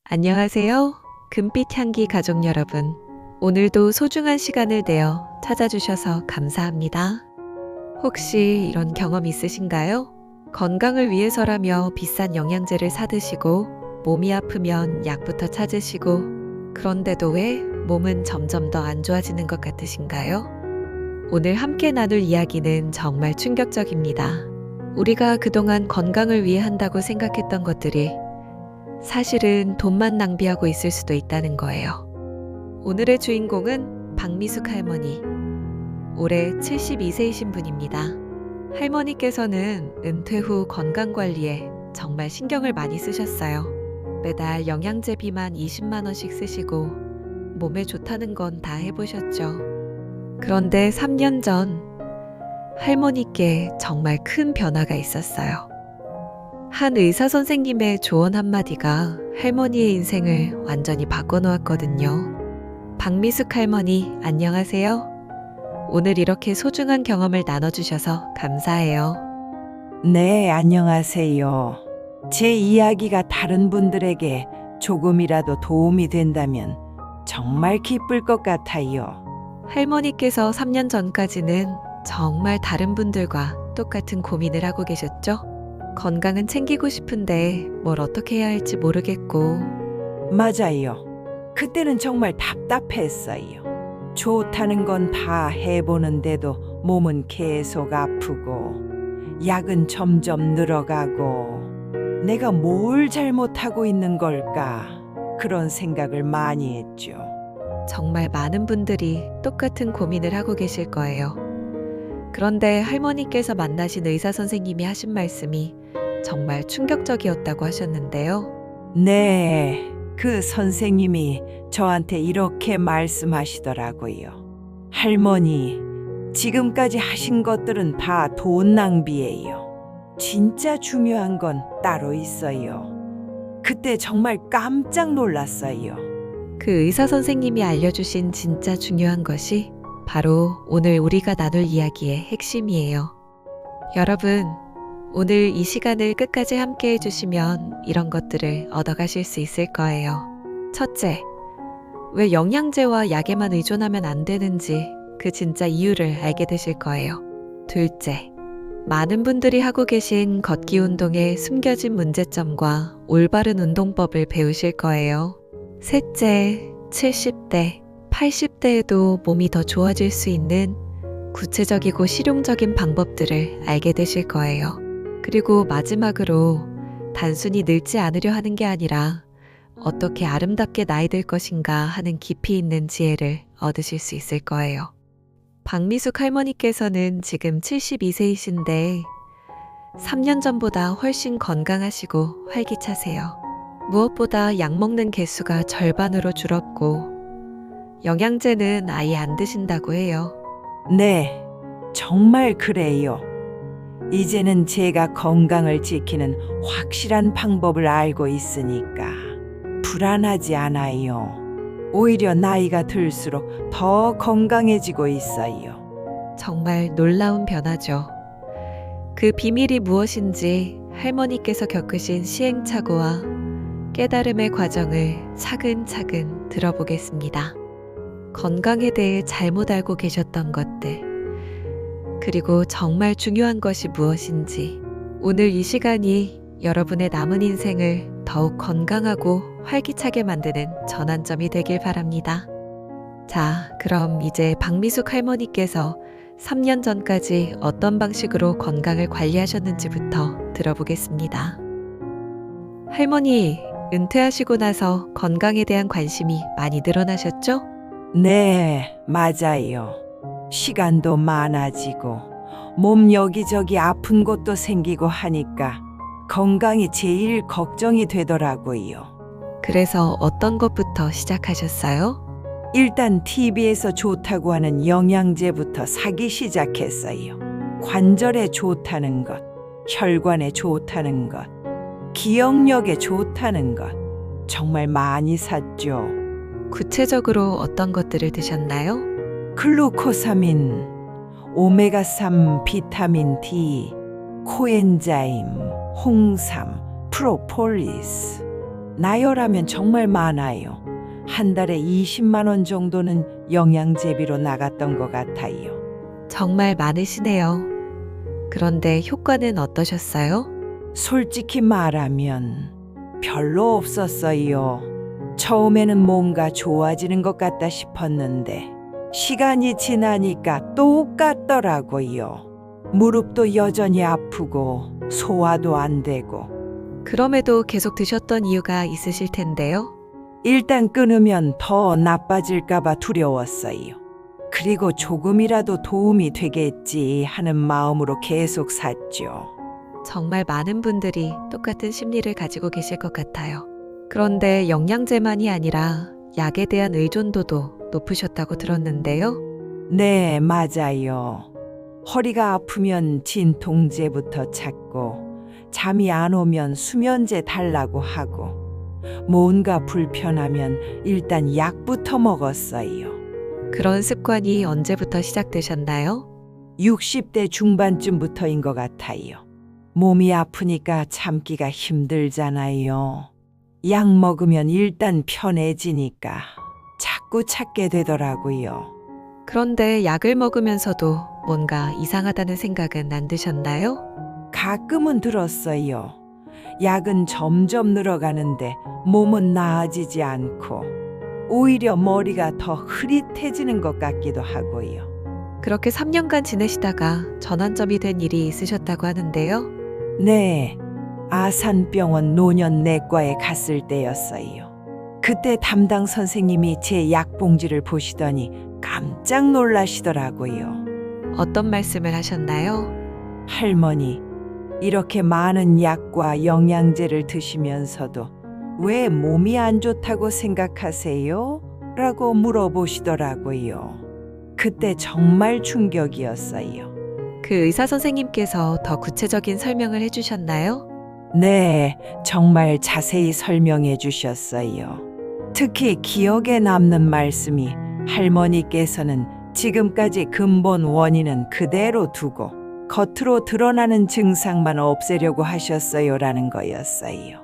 안녕하세요. 금빛 향기 가족 여러분. 오늘도 소중한 시간을 내어 찾아주셔서 감사합니다. 혹시 이런 경험 있으신가요? 건강을 위해서라며 비싼 영양제를 사드시고 몸이 아프면 약부터 찾으시고 그런데도 왜 몸은 점점 더 안 좋아지는 것 같으신가요? 오늘 함께 나눌 이야기는 정말 충격적입니다. 우리가 그동안 건강을 위해 한다고 생각했던 것들이 사실은 돈만 낭비하고 있을 수도 있다는 거예요. 오늘의 주인공은 박미숙 할머니. 올해 72세이신 분입니다. 할머니께서는 은퇴 후 건강관리에 정말 신경을 많이 쓰셨어요. 매달 영양제비만 20만 원씩 쓰시고 몸에 좋다는 건 다 해보셨죠. 그런데 3년 전 할머니께 정말 큰 변화가 있었어요. 한 의사 선생님의 조언 한마디가 할머니의 인생을 완전히 바꿔놓았거든요. 박미숙 할머니, 안녕하세요. 오늘 이렇게 소중한 경험을 나눠주셔서 감사해요. 네, 안녕하세요. 제 이야기가 다른 분들에게 조금이라도 도움이 된다면 정말 기쁠 것 같아요. 할머니께서 3년 전까지는 정말 다른 분들과 똑같은 고민을 하고 계셨죠? 건강은 챙기고 싶은데 뭘 어떻게 해야 할지 모르겠고 맞아요. 그때는 정말 답답했어요. 좋다는 건 다 해보는데도 몸은 계속 아프고 약은 점점 늘어가고 내가 뭘 잘못하고 있는 걸까? 그런 생각을 많이 했죠. 정말 많은 분들이 똑같은 고민을 하고 계실 거예요. 그런데 할머니께서 만나신 의사 선생님이 하신 말씀이 정말 충격적이었다고 하셨는데요. 네, 그 선생님이 저한테 이렇게 말씀하시더라고요. 할머니, 지금까지 하신 것들은 다 돈 낭비예요. 진짜 중요한 건 따로 있어요. 그때 정말 깜짝 놀랐어요. 그 의사 선생님이 알려주신 진짜 중요한 것이 바로 오늘 우리가 나눌 이야기의 핵심이에요. 여러분, 오늘 이 시간을 끝까지 함께 해주시면 이런 것들을 얻어가실 수 있을 거예요. 첫째, 왜 영양제와 약에만 의존하면 안 되는지 그 진짜 이유를 알게 되실 거예요. 둘째, 많은 분들이 하고 계신 걷기 운동의 숨겨진 문제점과 올바른 운동법을 배우실 거예요. 셋째, 70대, 80대에도 몸이 더 좋아질 수 있는 구체적이고 실용적인 방법들을 알게 되실 거예요. 그리고 마지막으로 단순히 늙지 않으려 하는 게 아니라 어떻게 아름답게 나이 들 것인가 하는 깊이 있는 지혜를 얻으실 수 있을 거예요. 박미숙 할머니께서는 지금 72세이신데 3년 전보다 훨씬 건강하시고 활기차세요. 무엇보다 약 먹는 개수가 절반으로 줄었고 영양제는 아예 안 드신다고 해요. 네, 정말 그래요. 이제는 제가 건강을 지키는 확실한 방법을 알고 있으니까 불안하지 않아요. 오히려 나이가 들수록 더 건강해지고 있어요. 정말 놀라운 변화죠. 그 비밀이 무엇인지 할머니께서 겪으신 시행착오와 깨달음의 과정을 차근차근 들어보겠습니다. 건강에 대해 잘못 알고 계셨던 것들, 그리고 정말 중요한 것이 무엇인지 오늘 이 시간이 여러분의 남은 인생을 더욱 건강하고 활기차게 만드는 전환점이 되길 바랍니다. 자, 그럼 이제 박미숙 할머니께서 3년 전까지 어떤 방식으로 건강을 관리하셨는지부터 들어보겠습니다. 할머니, 은퇴하시고 나서 건강에 대한 관심이 많이 늘어나셨죠? 네, 맞아요. 시간도 많아지고 몸 여기저기 아픈 곳도 생기고 하니까 건강이 제일 걱정이 되더라고요. 그래서 어떤 것부터 시작하셨어요? 일단 TV에서 좋다고 하는 영양제부터 사기 시작했어요. 관절에 좋다는 것, 혈관에 좋다는 것, 기억력에 좋다는 것, 정말 많이 샀죠. 구체적으로 어떤 것들을 드셨나요? 글루코사민, 오메가3 비타민 D, 코엔자임, 홍삼, 프로폴리스, 나열하면 정말 많아요. 한 달에 20만 원 정도는 영양제비로 나갔던 것 같아요. 정말 많으시네요. 그런데 효과는 어떠셨어요? 솔직히 말하면 별로 없었어요. 처음에는 뭔가 좋아지는 것 같다 싶었는데 시간이 지나니까 똑같더라고요. 무릎도 여전히 아프고 소화도 안 되고. 그럼에도 계속 드셨던 이유가 있으실 텐데요. 일단 끊으면 더 나빠질까봐 두려웠어요. 그리고 조금이라도 도움이 되겠지 하는 마음으로 계속 샀죠. 정말 많은 분들이 똑같은 심리를 가지고 계실 것 같아요. 그런데 영양제만이 아니라 약에 대한 의존도도 높으셨다고 들었는데요. 네, 맞아요. 허리가 아프면 진통제부터 찾고, 잠이 안 오면 수면제 달라고 하고, 뭔가 불편하면 일단 약부터 먹었어요. 그런 습관이 언제부터 시작되셨나요? 60대 중반쯤부터인 것 같아요. 몸이 아프니까 참기가 힘들잖아요. 약 먹으면 일단 편해지니까 자꾸 찾게 되더라고요. 그런데 약을 먹으면서도 뭔가 이상하다는 생각은 안 드셨나요? 가끔은 들었어요. 약은 점점 늘어가는데 몸은 나아지지 않고 오히려 머리가 더 흐릿해지는 것 같기도 하고요. 그렇게 3년간 지내시다가 전환점이 된 일이 있으셨다고 하는데요. 네, 아산병원 노년내과에 갔을 때였어요. 그때 담당 선생님이 제 약봉지를 보시더니 깜짝 놀라시더라고요. 어떤 말씀을 하셨나요? 할머니, 이렇게 많은 약과 영양제를 드시면서도 왜 몸이 안 좋다고 생각하세요? 라고 물어보시더라고요. 그때 정말 충격이었어요. 그 의사 선생님께서 더 구체적인 설명을 해주셨나요? 네, 정말 자세히 설명해 주셨어요. 특히 기억에 남는 말씀이 할머니께서는 지금까지 근본 원인은 그대로 두고 겉으로 드러나는 증상만 없애려고 하셨어요라는 거였어요.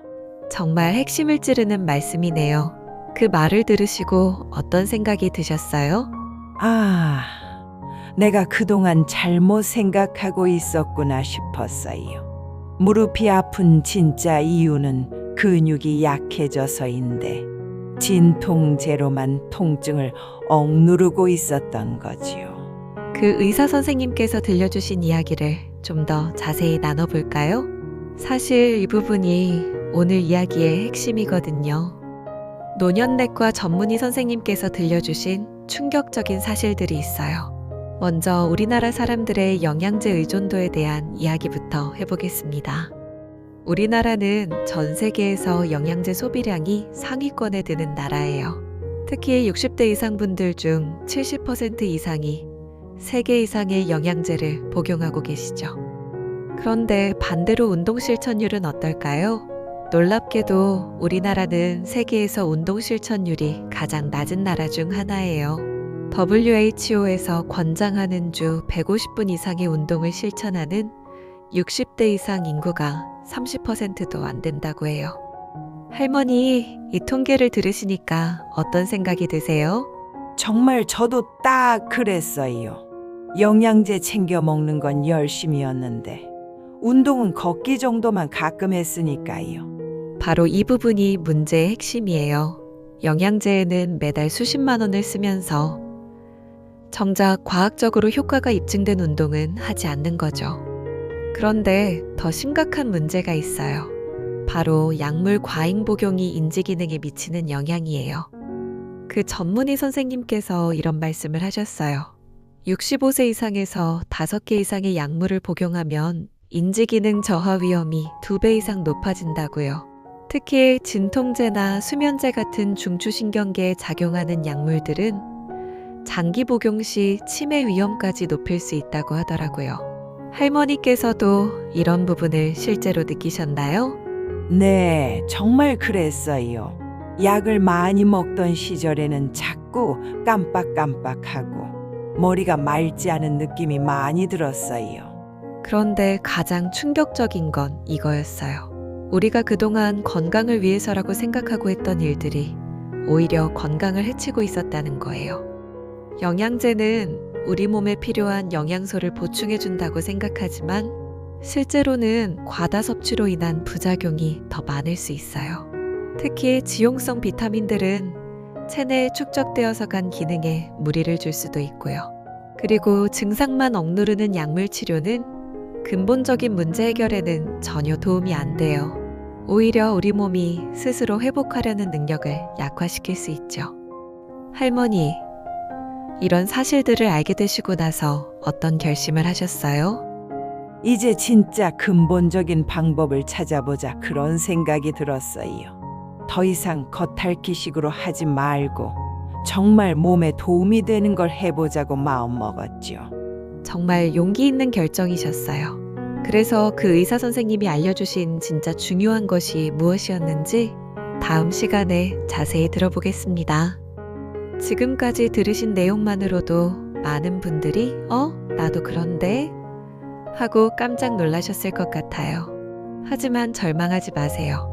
정말 핵심을 찌르는 말씀이네요. 그 말을 들으시고 어떤 생각이 드셨어요? 아, 내가 그동안 잘못 생각하고 있었구나 싶었어요. 무릎이 아픈 진짜 이유는 근육이 약해져서인데 진통제로만 통증을 억누르고 있었던 거지요. 그 의사 선생님께서 들려주신 이야기를 좀 더 자세히 나눠볼까요? 사실 이 부분이 오늘 이야기의 핵심이거든요. 노년내과 전문의 선생님께서 들려주신 충격적인 사실들이 있어요. 먼저 우리나라 사람들의 영양제 의존도에 대한 이야기부터 해보겠습니다. 우리나라는 전 세계에서 영양제 소비량이 상위권에 드는 나라예요. 특히 60대 이상 분들 중 70% 이상이 3개 이상의 영양제를 복용하고 계시죠. 그런데 반대로 운동 실천율은 어떨까요? 놀랍게도 우리나라는 세계에서 운동 실천율이 가장 낮은 나라 중 하나예요. WHO에서 권장하는 주 150분 이상의 운동을 실천하는 60대 이상 인구가 30%도 안 된다고 해요. 할머니, 이 통계를 들으시니까 어떤 생각이 드세요? 정말 저도 딱 그랬어요. 영양제 챙겨 먹는 건 열심이었는데 운동은 걷기 정도만 가끔 했으니까요. 바로 이 부분이 문제의 핵심이에요. 영양제에는 매달 수십만 원을 쓰면서 정작 과학적으로 효과가 입증된 운동은 하지 않는 거죠. 그런데 더 심각한 문제가 있어요. 바로 약물 과잉 복용이 인지 기능에 미치는 영향이에요. 그 전문의 선생님께서 이런 말씀을 하셨어요. 65세 이상에서 5개 이상의 약물을 복용하면 인지 기능 저하 위험이 2배 이상 높아진다고요. 특히 진통제나 수면제 같은 중추신경계에 작용하는 약물들은 장기 복용 시 치매 위험까지 높일 수 있다고 하더라고요. 할머니께서도 이런 부분을 실제로 느끼셨나요? 네, 정말 그랬어요. 약을 많이 먹던 시절에는 자꾸 깜빡깜빡하고 머리가 맑지 않은 느낌이 많이 들었어요. 그런데 가장 충격적인 건 이거였어요. 우리가 그동안 건강을 위해서라고 생각하고 했던 일들이 오히려 건강을 해치고 있었다는 거예요. 영양제는 우리 몸에 필요한 영양소를 보충해준다고 생각하지만 실제로는 과다 섭취로 인한 부작용이 더 많을 수 있어요. 특히 지용성 비타민들은 체내에 축적되어서 간 기능에 무리를 줄 수도 있고요. 그리고 증상만 억누르는 약물 치료는 근본적인 문제 해결에는 전혀 도움이 안 돼요. 오히려 우리 몸이 스스로 회복하려는 능력을 약화시킬 수 있죠. 할머니, 이런 사실들을 알게 되시고 나서 어떤 결심을 하셨어요? 이제 진짜 근본적인 방법을 찾아보자 그런 생각이 들었어요. 더 이상 겉핥기식으로 하지 말고 정말 몸에 도움이 되는 걸 해보자고 마음먹었죠. 정말 용기 있는 결정이셨어요. 그래서 그 의사 선생님이 알려주신 진짜 중요한 것이 무엇이었는지 다음 시간에 자세히 들어보겠습니다. 지금까지 들으신 내용만으로도 많은 분들이 나도 그런데? 하고 깜짝 놀라셨을 것 같아요. 하지만 절망하지 마세요.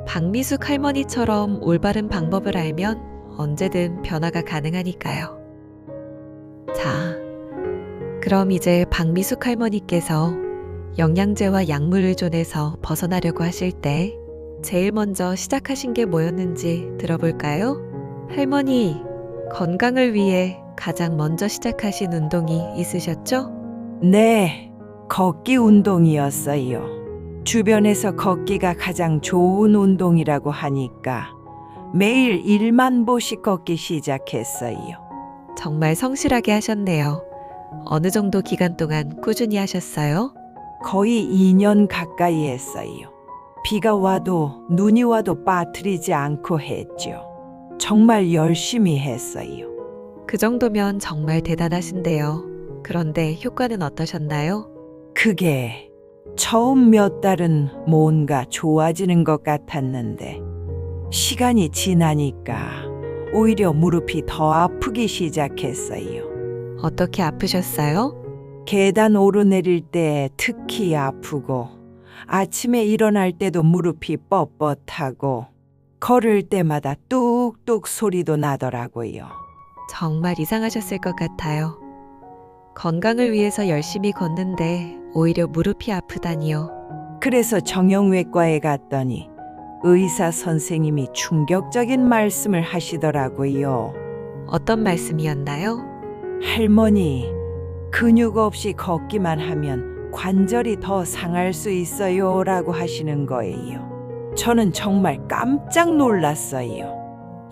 박미숙 할머니처럼 올바른 방법을 알면 언제든 변화가 가능하니까요. 자, 그럼 이제 박미숙 할머니께서 영양제와 약물 의존에서 벗어나려고 하실 때 제일 먼저 시작하신 게 뭐였는지 들어볼까요? 할머니, 건강을 위해 가장 먼저 시작하신 운동이 있으셨죠? 네, 걷기 운동이었어요. 주변에서 걷기가 가장 좋은 운동이라고 하니까 매일 1만 보씩 걷기 시작했어요. 정말 성실하게 하셨네요. 어느 정도 기간 동안 꾸준히 하셨어요? 거의 2년 가까이 했어요. 비가 와도 눈이 와도 빠뜨리지 않고 했죠. 정말 열심히 했어요. 그 정도면 정말 대단하신데요. 그런데 효과는 어떠셨나요? 그게 처음 몇 달은 뭔가 좋아지는 것 같았는데 시간이 지나니까 오히려 무릎이 더 아프기 시작했어요. 어떻게 아프셨어요? 계단 오르내릴 때 특히 아프고 아침에 일어날 때도 무릎이 뻣뻣하고 걸을 때마다 뚝뚝 소리도 나더라고요. 정말 이상하셨을 것 같아요. 건강을 위해서 열심히 걷는데 오히려 무릎이 아프다니요. 그래서 정형외과에 갔더니 의사 선생님이 충격적인 말씀을 하시더라고요. 어떤 말씀이었나요? 할머니, 근육 없이 걷기만 하면 관절이 더 상할 수 있어요 라고 하시는 거예요. 저는 정말 깜짝 놀랐어요.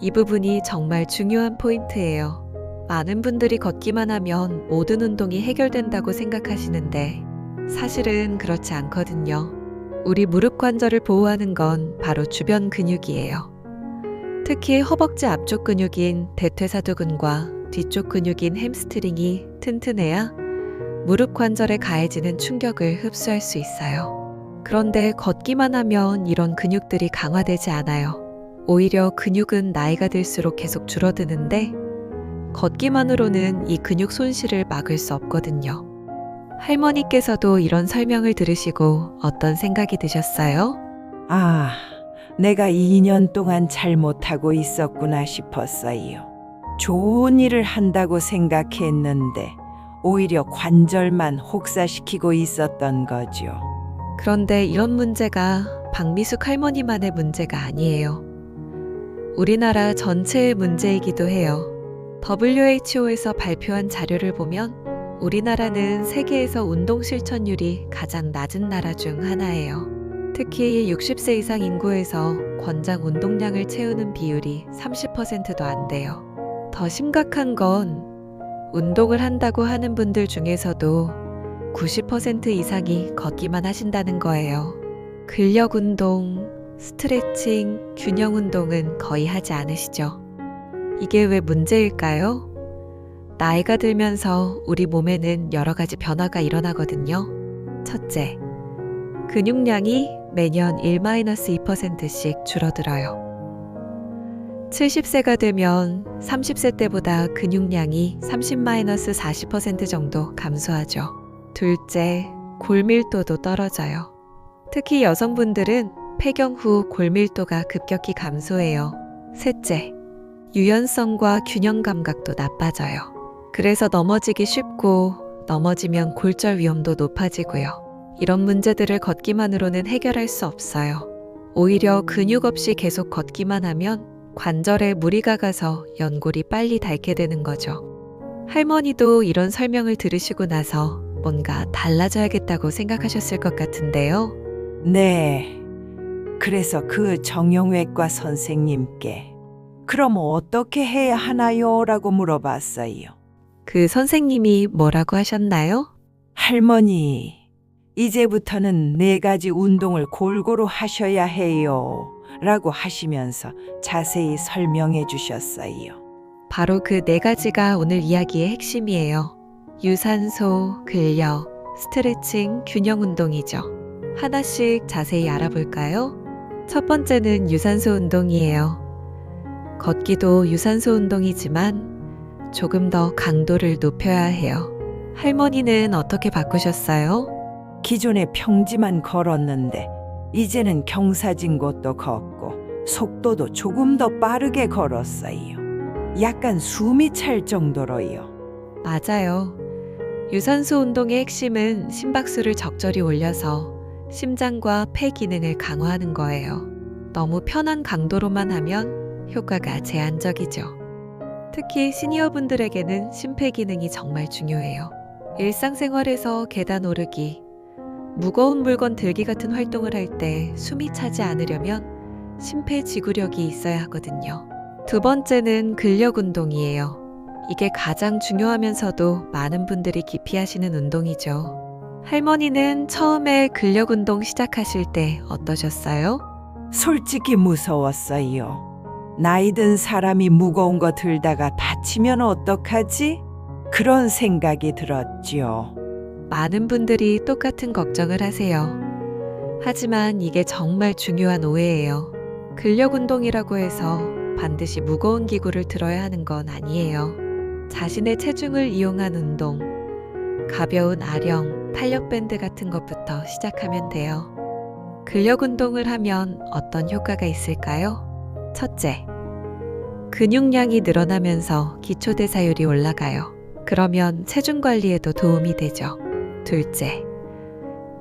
이 부분이 정말 중요한 포인트예요. 많은 분들이 걷기만 하면 모든 운동이 해결된다고 생각하시는데 사실은 그렇지 않거든요. 우리 무릎 관절을 보호하는 건 바로 주변 근육이에요. 특히 허벅지 앞쪽 근육인 대퇴사두근과 뒤쪽 근육인 햄스트링이 튼튼해야 무릎 관절에 가해지는 충격을 흡수할 수 있어요. 그런데 걷기만 하면 이런 근육들이 강화되지 않아요. 오히려 근육은 나이가 들수록 계속 줄어드는데 걷기만으로는 이 근육 손실을 막을 수 없거든요. 할머니께서도 이런 설명을 들으시고 어떤 생각이 드셨어요? 아, 내가 2년 동안 잘못하고 있었구나 싶었어요. 좋은 일을 한다고 생각했는데 오히려 관절만 혹사시키고 있었던 거죠. 그런데 이런 문제가 박미숙 할머니만의 문제가 아니에요. 우리나라 전체의 문제이기도 해요. WHO에서 발표한 자료를 보면 우리나라는 세계에서 운동 실천율이 가장 낮은 나라 중 하나예요. 특히 60세 이상 인구에서 권장 운동량을 채우는 비율이 30%도 안 돼요. 더 심각한 건 운동을 한다고 하는 분들 중에서도 90% 이상이 걷기만 하신다는 거예요. 근력 운동, 스트레칭, 균형 운동은 거의 하지 않으시죠. 이게 왜 문제일까요? 나이가 들면서 우리 몸에는 여러 가지 변화가 일어나거든요. 첫째, 근육량이 매년 1-2%씩 줄어들어요. 70세가 되면 30세 때보다 근육량이 30-40% 정도 감소하죠. 둘째, 골밀도도 떨어져요. 특히 여성분들은 폐경 후 골밀도가 급격히 감소해요. 셋째, 유연성과 균형 감각도 나빠져요. 그래서 넘어지기 쉽고 넘어지면 골절 위험도 높아지고요. 이런 문제들을 걷기만으로는 해결할 수 없어요. 오히려 근육 없이 계속 걷기만 하면 관절에 무리가 가서 연골이 빨리 닳게 되는 거죠. 할머니도 이런 설명을 들으시고 나서 뭔가 달라져야겠다고 생각하셨을 것 같은데요. 네. 그래서 그 정형외과 선생님께 그럼 어떻게 해야 하나요? 라고 물어봤어요. 그 선생님이 뭐라고 하셨나요? 할머니, 이제부터는 4가지 운동을 골고루 하셔야 해요. 라고 하시면서 자세히 설명해 주셨어요. 바로 그 4가지가 오늘 이야기의 핵심이에요. 유산소, 근력, 스트레칭, 균형 운동이죠. 하나씩 자세히 알아볼까요? 첫 번째는 유산소 운동이에요. 걷기도 유산소 운동이지만 조금 더 강도를 높여야 해요. 할머니는 어떻게 바꾸셨어요? 기존에 평지만 걸었는데 이제는 경사진 곳도 걷고 속도도 조금 더 빠르게 걸었어요. 약간 숨이 찰 정도로요. 맞아요. 유산소 운동의 핵심은 심박수를 적절히 올려서 심장과 폐 기능을 강화하는 거예요. 너무 편한 강도로만 하면 효과가 제한적이죠. 특히 시니어분들에게는 심폐기능이 정말 중요해요. 일상생활에서 계단 오르기, 무거운 물건 들기 같은 활동을 할 때 숨이 차지 않으려면 심폐지구력이 있어야 하거든요. 두 번째는 근력 운동이에요. 이게 가장 중요하면서도 많은 분들이 기피하시는 운동이죠. 할머니는 처음에 근력 운동 시작하실 때 어떠셨어요? 솔직히 무서웠어요. 나이 든 사람이 무거운 거 들다가 다치면 어떡하지? 그런 생각이 들었죠. 많은 분들이 똑같은 걱정을 하세요. 하지만 이게 정말 중요한 오해예요. 근력 운동이라고 해서 반드시 무거운 기구를 들어야 하는 건 아니에요. 자신의 체중을 이용한 운동, 가벼운 아령, 탄력밴드 같은 것부터 시작하면 돼요. 근력 운동을 하면 어떤 효과가 있을까요? 첫째, 근육량이 늘어나면서 기초대사율이 올라가요. 그러면 체중 관리에도 도움이 되죠. 둘째,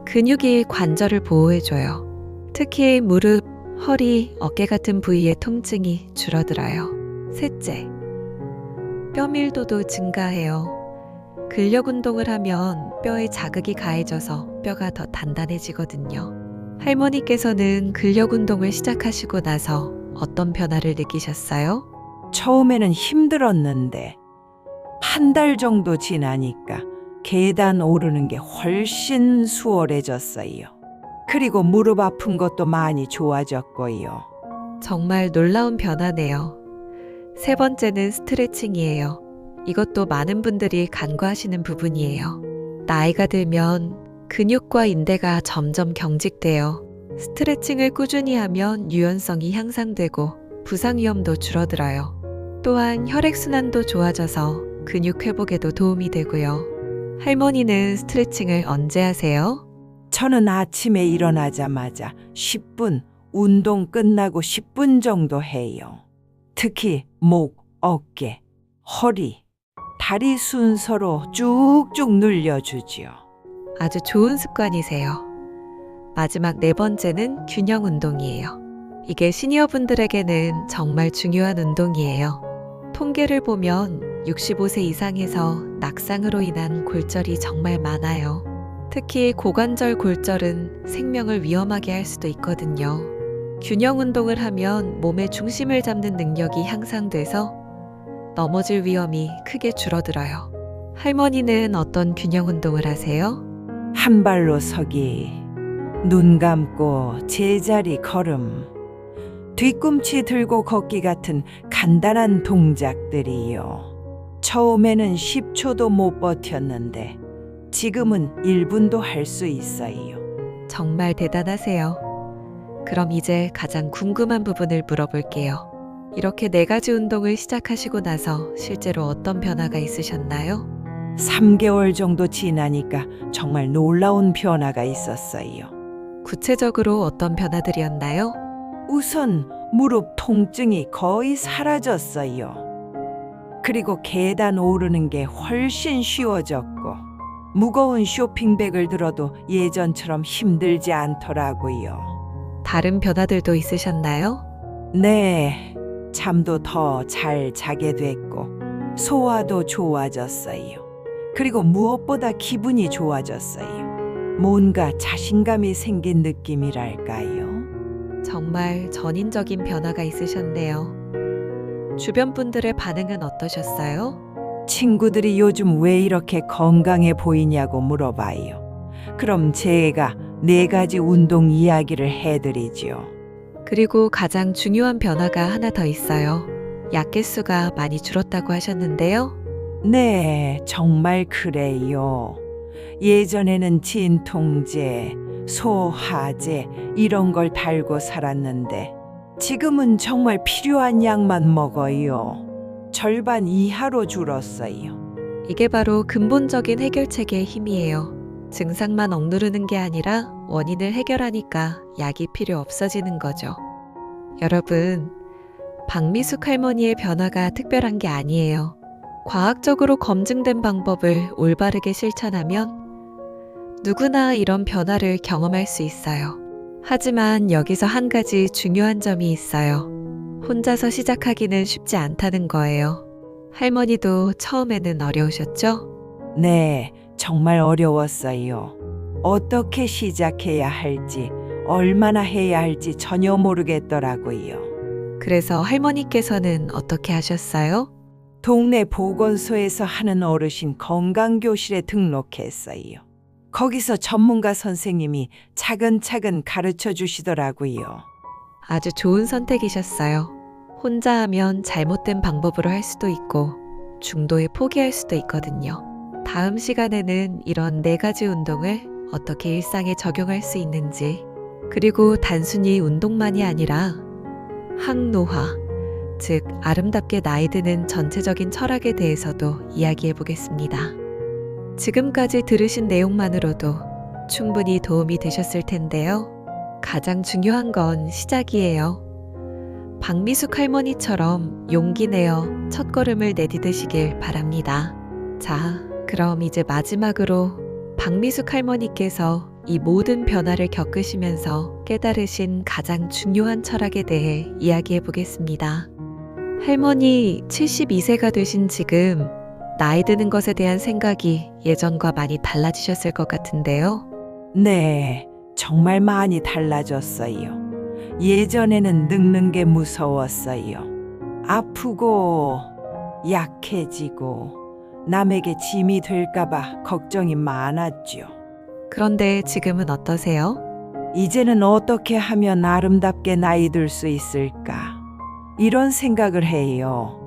근육이 관절을 보호해줘요. 특히 무릎, 허리, 어깨 같은 부위의 통증이 줄어들어요. 셋째, 뼈 밀도도 증가해요. 근력 운동을 하면 뼈에 자극이 가해져서 뼈가 더 단단해지거든요. 할머니께서는 근력 운동을 시작하시고 나서 어떤 변화를 느끼셨어요? 처음에는 힘들었는데 한 달 정도 지나니까 계단 오르는 게 훨씬 수월해졌어요. 그리고 무릎 아픈 것도 많이 좋아졌고요. 정말 놀라운 변화네요. 세 번째는 스트레칭이에요. 이것도 많은 분들이 간과하시는 부분이에요. 나이가 들면 근육과 인대가 점점 경직돼요. 스트레칭을 꾸준히 하면 유연성이 향상되고 부상 위험도 줄어들어요. 또한 혈액순환도 좋아져서 근육 회복에도 도움이 되고요. 할머니는 스트레칭을 언제 하세요? 저는 아침에 일어나자마자 10분, 운동 끝나고 10분 정도 해요. 특히 목, 어깨, 허리, 다리 순서로 쭉쭉 늘려주지요. 아주 좋은 습관이세요. 마지막 4번째는 균형 운동이에요. 이게 시니어분들에게는 정말 중요한 운동이에요. 통계를 보면 65세 이상에서 낙상으로 인한 골절이 정말 많아요. 특히 고관절 골절은 생명을 위험하게 할 수도 있거든요. 균형 운동을 하면 몸의 중심을 잡는 능력이 향상돼서 넘어질 위험이 크게 줄어들어요. 할머니는 어떤 균형 운동을 하세요? 한 발로 서기, 눈 감고 제자리 걸음, 뒤꿈치 들고 걷기 같은 간단한 동작들이요. 처음에는 10초도 못 버텼는데 지금은 1분도 할 수 있어요. 정말 대단하세요. 그럼 이제 가장 궁금한 부분을 물어볼게요. 이렇게 4가지 운동을 시작하시고 나서 실제로 어떤 변화가 있으셨나요? 3개월 정도 지나니까 정말 놀라운 변화가 있었어요. 구체적으로 어떤 변화들이었나요? 우선 무릎 통증이 거의 사라졌어요. 그리고 계단 오르는 게 훨씬 쉬워졌고, 무거운 쇼핑백을 들어도 예전처럼 힘들지 않더라고요. 다른 변화들도 있으셨나요? 네, 잠도 더 잘 자게 됐고, 소화도 좋아졌어요. 그리고 무엇보다 기분이 좋아졌어요. 뭔가 자신감이 생긴 느낌이랄까요? 정말 전인적인 변화가 있으셨네요. 주변 분들의 반응은 어떠셨어요? 친구들이 요즘 왜 이렇게 건강해 보이냐고 물어봐요. 그럼 제가 4가지 운동 이야기를 해드리죠. 그리고 가장 중요한 변화가 하나 더 있어요. 약 개수가 많이 줄었다고 하셨는데요. 네, 정말 그래요. 예전에는 진통제, 소화제 이런 걸 달고 살았는데 지금은 정말 필요한 약만 먹어요. 절반 이하로 줄었어요. 이게 바로 근본적인 해결책의 힘이에요. 증상만 억누르는 게 아니라 원인을 해결하니까 약이 필요 없어지는 거죠. 여러분, 박미숙 할머니의 변화가 특별한 게 아니에요. 과학적으로 검증된 방법을 올바르게 실천하면 누구나 이런 변화를 경험할 수 있어요. 하지만 여기서 한 가지 중요한 점이 있어요. 혼자서 시작하기는 쉽지 않다는 거예요. 할머니도 처음에는 어려우셨죠? 네, 정말 어려웠어요. 어떻게 시작해야 할지, 얼마나 해야 할지 전혀 모르겠더라고요. 그래서 할머니께서는 어떻게 하셨어요? 동네 보건소에서 하는 어르신 건강교실에 등록했어요. 거기서 전문가 선생님이 차근차근 가르쳐 주시더라고요. 아주 좋은 선택이셨어요. 혼자 하면 잘못된 방법으로 할 수도 있고 중도에 포기할 수도 있거든요. 다음 시간에는 이런 4가지 운동을 어떻게 일상에 적용할 수 있는지, 그리고 단순히 운동만이 아니라 항노화, 즉 아름답게 나이 드는 전체적인 철학에 대해서도 이야기해 보겠습니다. 지금까지 들으신 내용만으로도 충분히 도움이 되셨을 텐데요. 가장 중요한 건 시작이에요. 박미숙 할머니처럼 용기 내어 첫걸음을 내디드시길 바랍니다. 자, 그럼 이제 마지막으로 박미숙 할머니께서 이 모든 변화를 겪으시면서 깨달으신 가장 중요한 철학에 대해 이야기해 보겠습니다. 할머니 72세가 되신 지금 나이 드는 것에 대한 생각이 예전과 많이 달라지셨을 것 같은데요. 네, 정말 많이 달라졌어요. 예전에는 늙는 게 무서웠어요. 아프고 약해지고 남에게 짐이 될까봐 걱정이 많았죠. 그런데 지금은 어떠세요? 이제는 어떻게 하면 아름답게 나이 들 수 있을까? 이런 생각을 해요.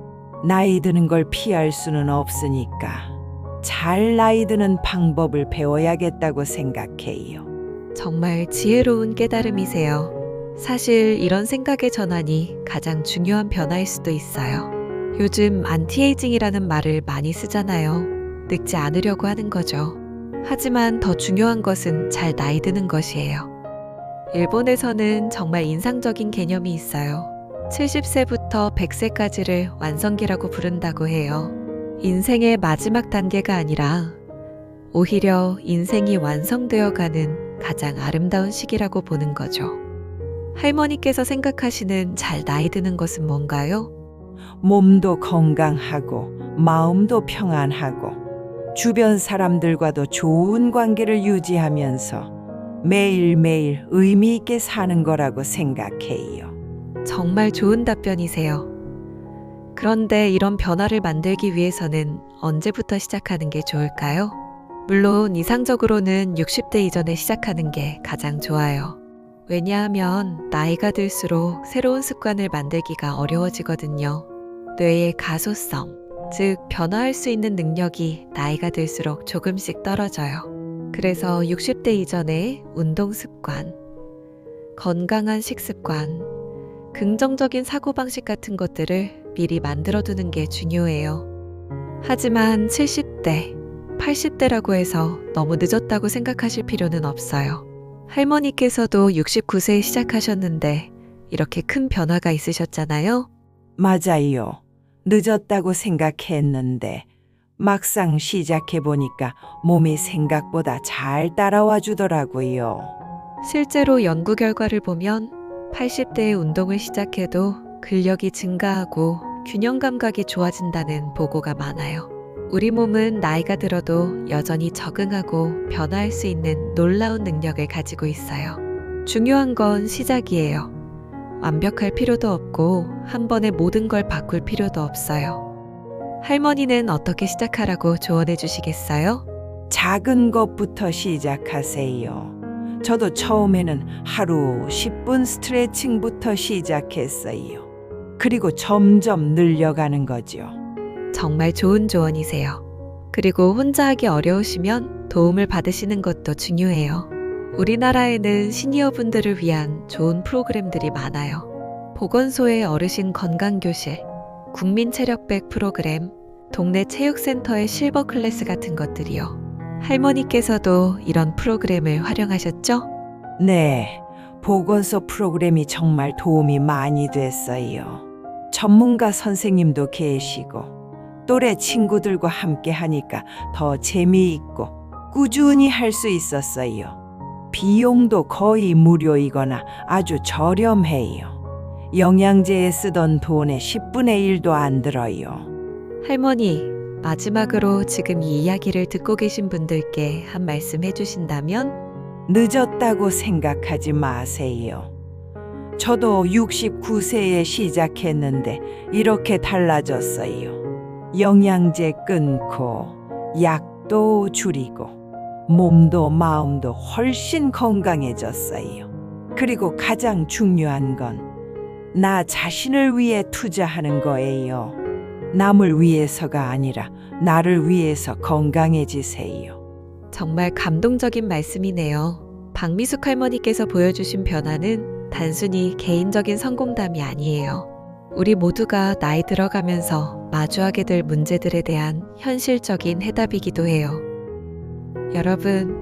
나이 드는 걸 피할 수는 없으니까 잘 나이 드는 방법을 배워야겠다고 생각해요. 정말 지혜로운 깨달음이세요. 사실 이런 생각의 전환이 가장 중요한 변화일 수도 있어요. 요즘 안티에이징이라는 말을 많이 쓰잖아요. 늙지 않으려고 하는 거죠. 하지만 더 중요한 것은 잘 나이 드는 것이에요. 일본에서는 정말 인상적인 개념이 있어요. 70세부터 100세까지를 완성기라고 부른다고 해요. 인생의 마지막 단계가 아니라 오히려 인생이 완성되어 가는 가장 아름다운 시기라고 보는 거죠. 할머니께서 생각하시는 잘 나이 드는 것은 뭔가요? 몸도 건강하고 마음도 평안하고 주변 사람들과도 좋은 관계를 유지하면서 매일매일 의미 있게 사는 거라고 생각해요. 정말 좋은 답변이세요. 그런데 이런 변화를 만들기 위해서는 언제부터 시작하는 게 좋을까요? 물론 이상적으로는 60대 이전에 시작하는 게 가장 좋아요. 왜냐하면 나이가 들수록 새로운 습관을 만들기가 어려워지거든요. 뇌의 가소성, 즉 변화할 수 있는 능력이 나이가 들수록 조금씩 떨어져요. 그래서 60대 이전에 운동 습관, 건강한 식습관, 긍정적인 사고방식 같은 것들을 미리 만들어두는 게 중요해요. 하지만 70대, 80대라고 해서 너무 늦었다고 생각하실 필요는 없어요. 할머니께서도 69세에 시작하셨는데 이렇게 큰 변화가 있으셨잖아요. 맞아요. 늦었다고 생각했는데 막상 시작해보니까 몸이 생각보다 잘 따라와 주더라고요. 실제로 연구 결과를 보면 80대에 운동을 시작해도 근력이 증가하고 균형 감각이 좋아진다는 보고가 많아요. 우리 몸은 나이가 들어도 여전히 적응하고 변화할 수 있는 놀라운 능력을 가지고 있어요. 중요한 건 시작이에요. 완벽할 필요도 없고 한 번에 모든 걸 바꿀 필요도 없어요. 할머니는 어떻게 시작하라고 조언해 주시겠어요? 작은 것부터 시작하세요. 저도 처음에는 하루 10분 스트레칭부터 시작했어요. 그리고 점점 늘려가는 거죠. 정말 좋은 조언이세요. 그리고 혼자 하기 어려우시면 도움을 받으시는 것도 중요해요. 우리나라에는 시니어분들을 위한 좋은 프로그램들이 많아요. 보건소의 어르신 건강교실, 국민체력백 프로그램, 동네 체육센터의 실버 클래스 같은 것들이요. 할머니께서도 이런 프로그램을 활용하셨죠? 네, 보건소 프로그램이 정말 도움이 많이 됐어요. 전문가 선생님도 계시고 또래 친구들과 함께 하니까 더 재미있고 꾸준히 할 수 있었어요. 비용도 거의 무료이거나 아주 저렴해요. 영양제에 쓰던 돈의 10분의 1도 안 들어요. 할머니, 마지막으로 지금 이 이야기를 듣고 계신 분들께 한 말씀 해주신다면? 늦었다고 생각하지 마세요. 저도 69세에 시작했는데 이렇게 달라졌어요. 영양제 끊고 약도 줄이고 몸도 마음도 훨씬 건강해졌어요. 그리고 가장 중요한 건 나 자신을 위해 투자하는 거예요. 남을 위해서가 아니라 나를 위해서 건강해지세요. 정말 감동적인 말씀이네요. 박미숙 할머니께서 보여주신 변화는 단순히 개인적인 성공담이 아니에요. 우리 모두가 나이 들어가면서 마주하게 될 문제들에 대한 현실적인 해답이기도 해요. 여러분,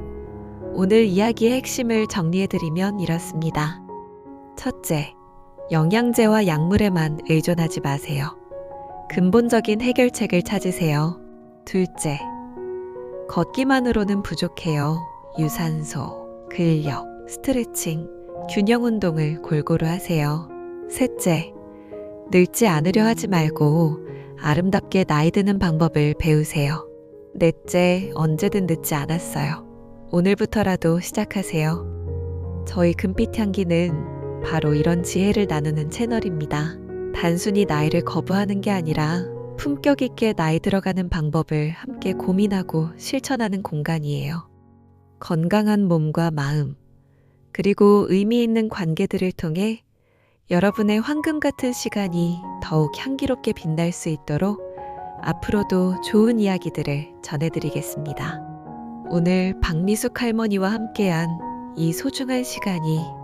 오늘 이야기의 핵심을 정리해드리면 이렇습니다. 첫째, 영양제와 약물에만 의존하지 마세요. 근본적인 해결책을 찾으세요. 둘째, 걷기만으로는 부족해요. 유산소, 근력, 스트레칭, 균형 운동을 골고루 하세요. 셋째, 늙지 않으려 하지 말고 아름답게 나이 드는 방법을 배우세요. 넷째, 언제든 늦지 않았어요. 오늘부터라도 시작하세요. 저희 금빛 향기는 바로 이런 지혜를 나누는 채널입니다. 단순히 나이를 거부하는 게 아니라 품격 있게 나이 들어가는 방법을 함께 고민하고 실천하는 공간이에요. 건강한 몸과 마음, 그리고 의미 있는 관계들을 통해 여러분의 황금 같은 시간이 더욱 향기롭게 빛날 수 있도록 앞으로도 좋은 이야기들을 전해드리겠습니다. 오늘 박미숙 할머니와 함께한 이 소중한 시간이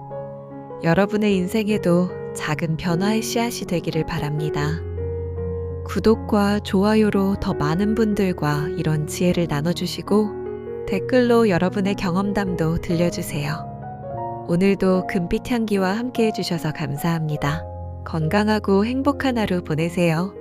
여러분의 인생에도 작은 변화의 씨앗이 되기를 바랍니다. 구독과 좋아요로 더 많은 분들과 이런 지혜를 나눠주시고 댓글로 여러분의 경험담도 들려주세요. 오늘도 금빛 향기와 함께 해주셔서 감사합니다. 건강하고 행복한 하루 보내세요.